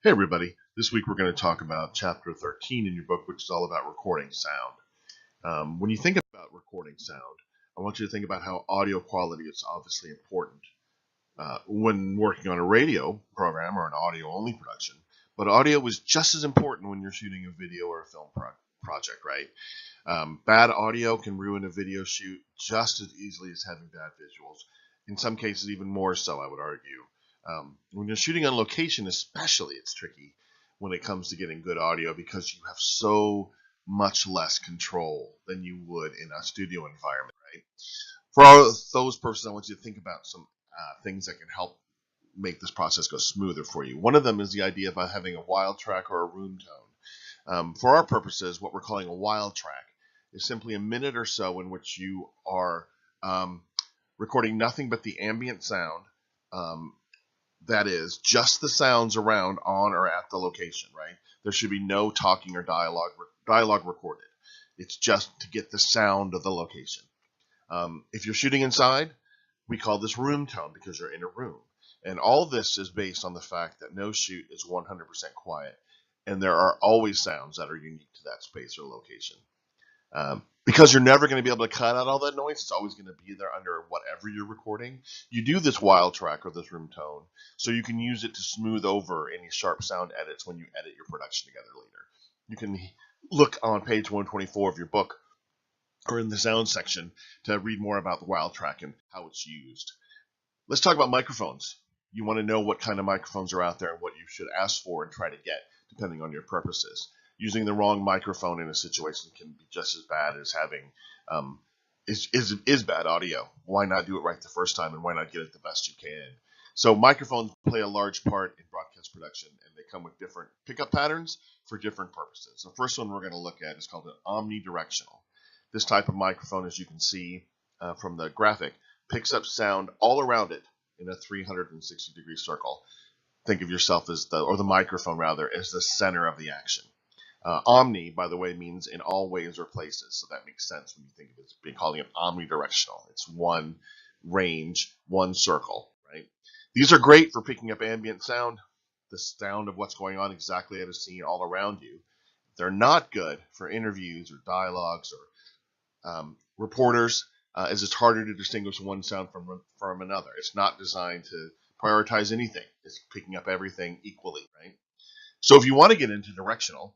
Hey everybody, this week we're going to talk about chapter 13 in your book, which is all about recording sound. When you think about recording sound, I want you to think about how audio quality is obviously important when working on a radio program or an audio only production, but audio is just as important when you're shooting a video or a film project, right? Bad audio can ruin a video shoot just as easily as having bad visuals. In some cases, even more so, I would argue. When you're shooting on location, especially, it's tricky when it comes to getting good audio because you have so much less control than you would in a studio environment, right? For all those purposes, I want you to think about some things that can help make this process go smoother for you. One of them is the idea of having a wild track or a room tone. For our purposes, what we're calling a wild track is simply a minute or so in which you are recording nothing but the ambient sound. That is just the sounds around on or at the location, right? There should be no talking or dialogue recorded. It's just to get the sound of the location. If you're shooting inside, we call this room tone because you're in a room. And all this is based on the fact that no shoot is 100% quiet, and there are always sounds that are unique to that space or location. Because you're never going to be able to cut out all that noise, it's always going to be there under whatever you're recording. You do this wild track or this room tone so you can use it to smooth over any sharp sound edits when you edit your production together later. You can look on page 124 of your book or in the sound section to read more about the wild track and how it's used. Let's talk about microphones. You want to know what kind of microphones are out there and what you should ask for and try to get depending on your purposes. Using the wrong microphone in a situation can be just as bad as having is bad audio. Why not do it right the first time, and why not get it the best you can? So microphones play a large part in broadcast production, and they come with different pickup patterns for different purposes. The first one we're going to look at is called an omnidirectional. This type of microphone, as you can see from the graphic, picks up sound all around it in a 360-degree circle. Think of yourself as the microphone rather, as the center of the action. Omni, by the way, means in all ways or places, so that makes sense when you think of it as being calling it omnidirectional. It's one range, one circle, right? These are great for picking up ambient sound, the sound of what's going on exactly as seen all around you. They're not good for interviews or dialogues or reporters, as it's harder to distinguish one sound from another. It's not designed to prioritize anything. It's picking up everything equally, right? So if you want to get into directional,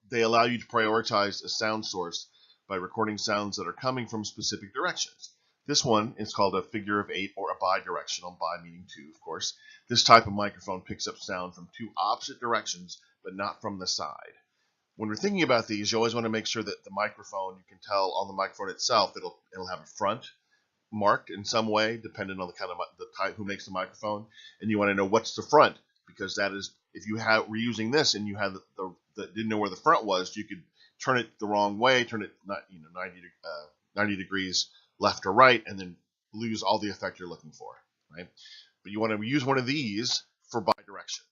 they allow you to prioritize a sound source by recording sounds that are coming from specific directions. This one is called a figure of 8 or a bidirectional, bi meaning two, of course. This type of microphone picks up sound from two opposite directions, but not from the side. When we're thinking about these, you always want to make sure that the microphone, you can tell on the microphone itself, it'll have a front marked in some way, depending on the kind of the type who makes the microphone, and you want to know what's the front, because that is, if you were using this and you had the didn't know where the front was, you could turn it the wrong way, turn it 90 degrees left or right, and then lose all the effect you're looking for, right? But you want to use one of these for bidirection.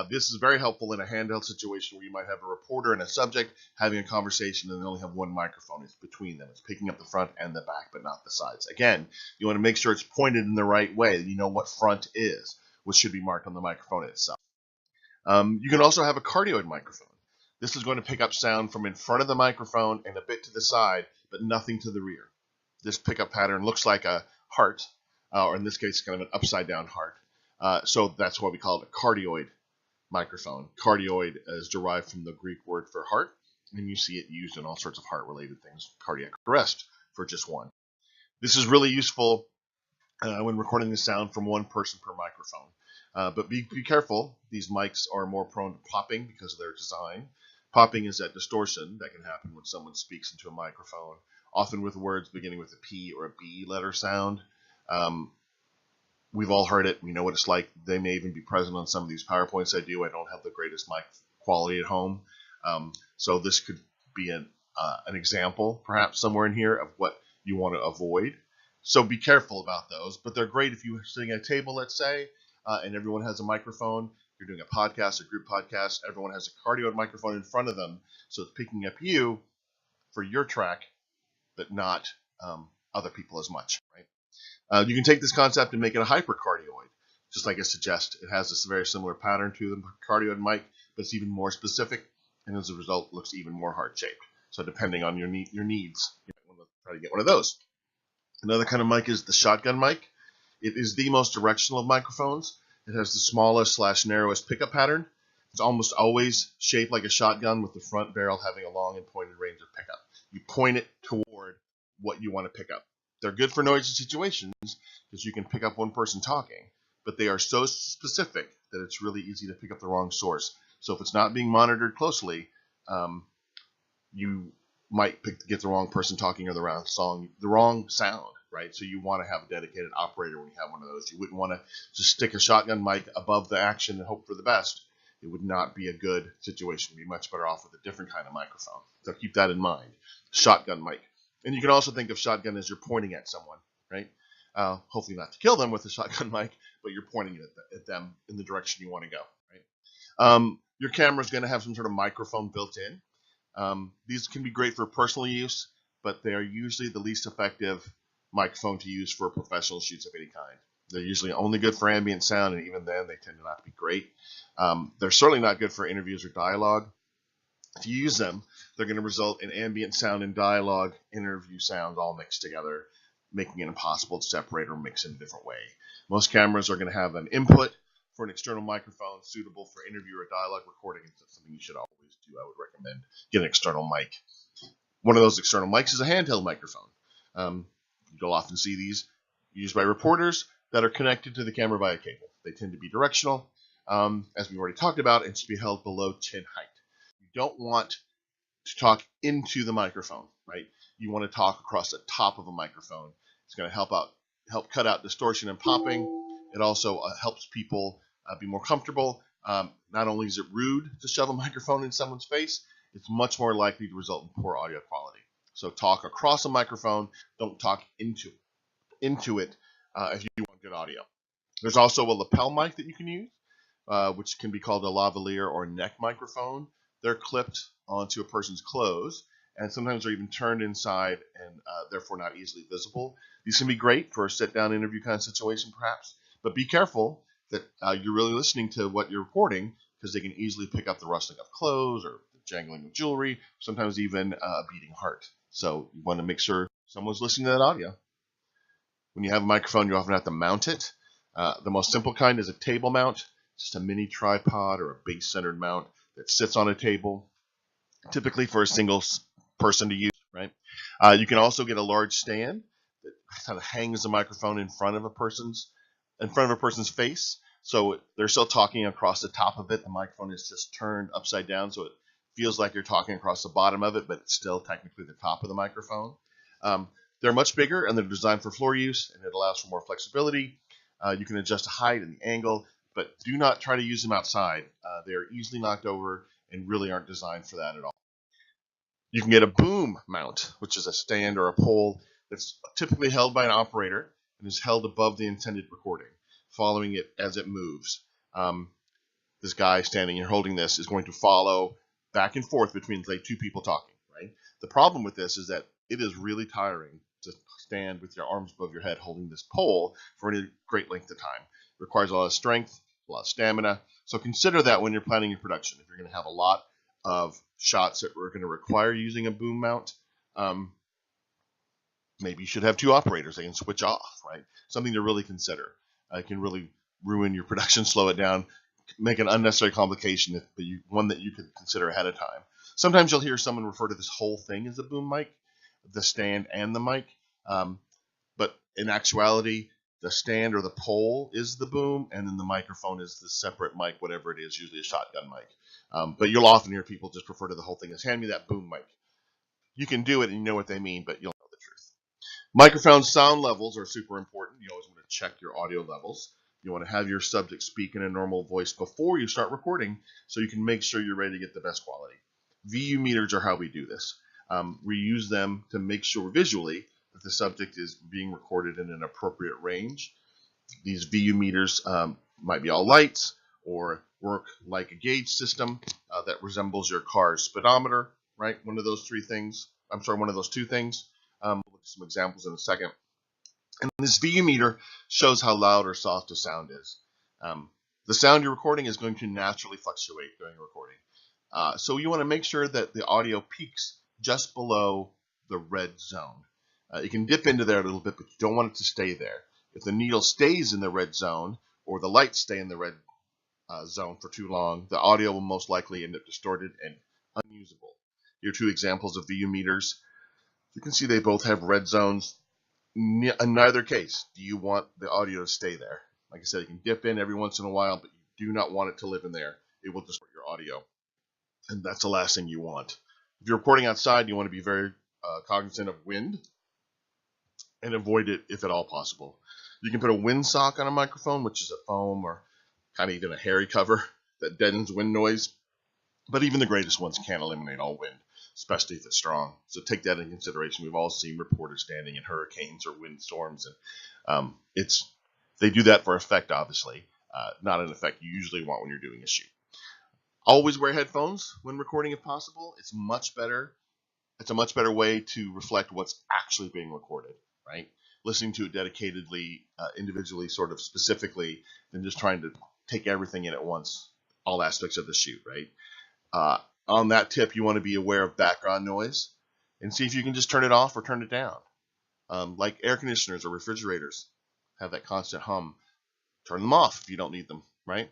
This is very helpful in a handheld situation where you might have a reporter and a subject having a conversation and they only have one microphone. It's between them. It's picking up the front and the back, but not the sides. Again, you want to make sure it's pointed in the right way. You know what front is, which should be marked on the microphone itself. You can also have a cardioid microphone. This is going to pick up sound from in front of the microphone and a bit to the side, but nothing to the rear. This pickup pattern looks like a heart, or in this case, kind of an upside-down heart. So that's why we call it a cardioid microphone. Cardioid is derived from the Greek word for heart, and you see it used in all sorts of heart-related things. Cardiac arrest for just one. This is really useful when recording the sound from one person per microphone. But be careful. These mics are more prone to popping because of their design. Popping is that distortion that can happen when someone speaks into a microphone, often with words beginning with a P or a B letter sound. We've all heard it. We know what it's like. They may even be present on some of these PowerPoints I do. I don't have the greatest mic quality at home. So this could be an example, perhaps somewhere in here, of what you want to avoid. So be careful about those. But they're great if you're sitting at a table, let's say, and everyone has a microphone. You're doing a podcast, a group podcast. Everyone has a cardioid microphone in front of them. So it's picking up you for your track, but not other people as much, right? You can take this concept and make it a hypercardioid. just like it suggests. It has this very similar pattern to the cardioid mic, but it's even more specific, and as a result, looks even more heart-shaped. So depending on your needs, you might want to try to get one of those. Another kind of mic is the shotgun mic. It is the most directional of microphones. It has the smallest / narrowest pickup pattern. It's almost always shaped like a shotgun, with the front barrel having a long and pointed range of pickup. You point it toward what you want to pick up. They're good for noisy situations because you can pick up one person talking, but they are so specific that it's really easy to pick up the wrong source. So if it's not being monitored closely, you might get the wrong person talking or the wrong sound, right? So you want to have a dedicated operator when you have one of those. You wouldn't want to just stick a shotgun mic above the action and hope for the best. It would not be a good situation. You'd be much better off with a different kind of microphone. So keep that in mind. Shotgun mic. And you can also think of shotgun as you're pointing at someone, right? Hopefully not to kill them with a shotgun mic, but you're pointing at them in the direction you want to go, right? Your camera is going to have some sort of microphone built in. These can be great for personal use, but they are usually the least effective microphone to use for professional shoots of any kind. They're usually only good for ambient sound, and even then, they tend to not be great. They're certainly not good for interviews or dialogue. If you use them, they're going to result in ambient sound and dialogue, interview sounds all mixed together, making it impossible to separate or mix in a different way. Most cameras are going to have an input for an external microphone suitable for interview or dialogue recording. It's something you should always do. I would recommend get an external mic. One of those external mics is a handheld microphone. You'll often see these used by reporters that are connected to the camera by a cable. They tend to be directional, as we've already talked about, and should be held below chin height. You don't want to talk into the microphone, right? You want to talk across the top of a microphone. It's going to help cut out distortion and popping. It also helps people be more comfortable. Not only is it rude to shove a microphone in someone's face, it's much more likely to result in poor audio quality. So talk across a microphone. Don't talk into it if you want good audio. There's also a lapel mic that you can use, which can be called a lavalier or neck microphone. They're clipped onto a person's clothes, and sometimes they're even turned inside and therefore not easily visible. These can be great for a sit-down interview kind of situation, perhaps, but be careful that you're really listening to what you're recording, because they can easily pick up the rustling of clothes or the jangling of jewelry, sometimes even a beating heart. So you want to make sure someone's listening to that audio. When you have a microphone, you often have to mount it. The most simple kind is a table mount, just a mini tripod or a base-centered mount that sits on a table, typically for a single person to use, right? You can also get a large stand that kind of hangs the microphone in front of a person's face, so they're still talking across the top of it. The microphone is just turned upside down, so it feels like you're talking across the bottom of it, but it's still technically the top of the microphone. They're much bigger, and they're designed for floor use, and it allows for more flexibility. You can adjust the height and the angle, but do not try to use them outside. They are easily knocked over and really aren't designed for that at all. You can get a boom mount, which is a stand or a pole that's typically held by an operator and is held above the intended recording, following it as it moves. This guy standing here holding this is going to follow back and forth between, say, two people talking, right? The problem with this is that it is really tiring to stand with your arms above your head holding this pole for any great length of time. It requires a lot of strength, a lot of stamina. So consider that when you're planning your production. If you're going to have a lot of shots that are going to require using a boom mount, maybe you should have two operators. They can switch off, right? Something to really consider. It can really ruin your production, slow it down, make an unnecessary complication, one that you could consider ahead of time. Sometimes you'll hear someone refer to this whole thing as a boom mic, the stand and the mic, but in actuality, the stand or the pole is the boom, and then the microphone is the separate mic, whatever it is, usually a shotgun mic. But you'll often hear people just refer to the whole thing as, hand me that boom mic. You can do it and you know what they mean, but you'll know the truth. Microphone sound levels are super important. You always want to check your audio levels. You want to have your subject speak in a normal voice before you start recording, so you can make sure you're ready to get the best quality. VU meters are how we do this. We use them to make sure visually that the subject is being recorded in an appropriate range. These VU meters might be all lights or work like a gauge system that resembles your car's speedometer, right? One of those two things. We'll look at some examples in a second. And this VU meter shows how loud or soft a sound is. The sound you're recording is going to naturally fluctuate during recording. So you want to make sure that the audio peaks just below the red zone. You can dip into there a little bit, but you don't want it to stay there. If the needle stays in the red zone or the lights stay in the red zone for too long, the audio will most likely end up distorted and unusable. Here are two examples of VU meters. You can see they both have red zones. In neither case do you want the audio to stay there. Like I said, you can dip in every once in a while, but you do not want it to live in there. It will distort your audio, and that's the last thing you want. If you're recording outside, you want to be very cognizant of wind and avoid it if at all possible. You can put a windsock on a microphone, which is a foam or kind of even a hairy cover that deadens wind noise. But even the greatest ones can't eliminate all wind, especially if it's strong. So take that into consideration. We've all seen reporters standing in hurricanes or windstorms, and they do that for effect, obviously, not an effect you usually want when you're doing a shoot. Always wear headphones when recording if possible. It's much better. It's a much better way to reflect what's actually being recorded, right? Listening to it dedicatedly, individually, sort of specifically, than just trying to take everything in at once, all aspects of the shoot, right? On that tip, you want to be aware of background noise and see if you can just turn it off or turn it down. Like air conditioners or refrigerators have that constant hum. Turn them off if you don't need them, right?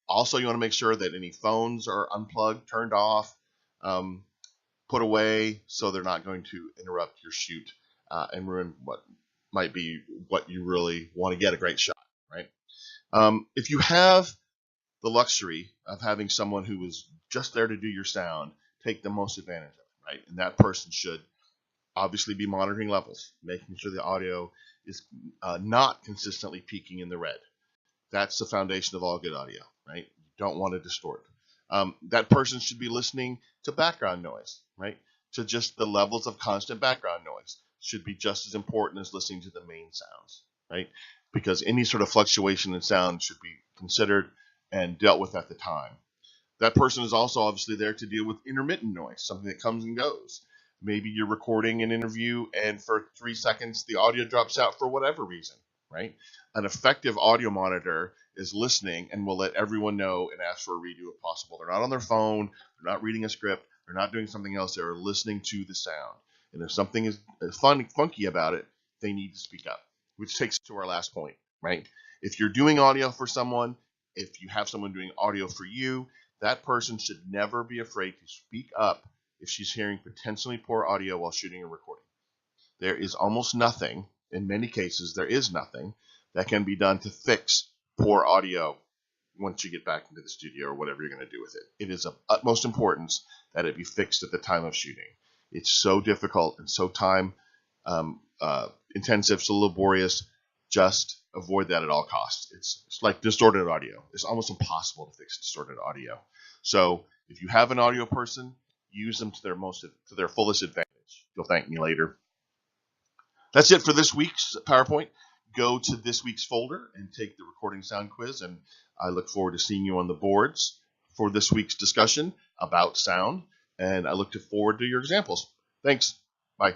Also, you want to make sure that any phones are unplugged, turned off, put away, so they're not going to interrupt your shoot and ruin what might be what you really want to get a great shot, right? If you have the luxury of having someone who is just there to do your sound, take the most advantage of it, right? And that person should obviously be monitoring levels, making sure the audio is not consistently peaking in the red. That's the foundation of all good audio, right? You don't want to distort. That person should be listening to background noise, right? To just the levels of constant background noise should be just as important as listening to the main sounds, right? Because any sort of fluctuation in sound should be considered and dealt with at the time. That person is also obviously there to deal with intermittent noise, something that comes and goes. Maybe you're recording an interview and for 3 seconds the audio drops out for whatever reason, right? An effective audio monitor is listening and will let everyone know and ask for a redo if possible. They're not on their phone, they're not reading a script, they're not doing something else, they're listening to the sound. And if something is funky about it, they need to speak up, which takes us to our last point, right? If you're doing audio for someone, if you have someone doing audio for you, that person should never be afraid to speak up if she's hearing potentially poor audio while shooting or recording. There is almost nothing, in many cases, there is nothing that can be done to fix poor audio once you get back into the studio or whatever you're going to do with it. It is of utmost importance that it be fixed at the time of shooting. It's so difficult and so time intensive, so laborious. Just avoid that at all costs. It's like distorted audio. It's almost impossible to fix distorted audio. So if you have an audio person, use them to their fullest advantage. You'll thank me later. That's it for this week's PowerPoint. Go to this week's folder and take the recording sound quiz, and I look forward to seeing you on the boards for this week's discussion about sound, and I look forward to your examples. Thanks. Bye.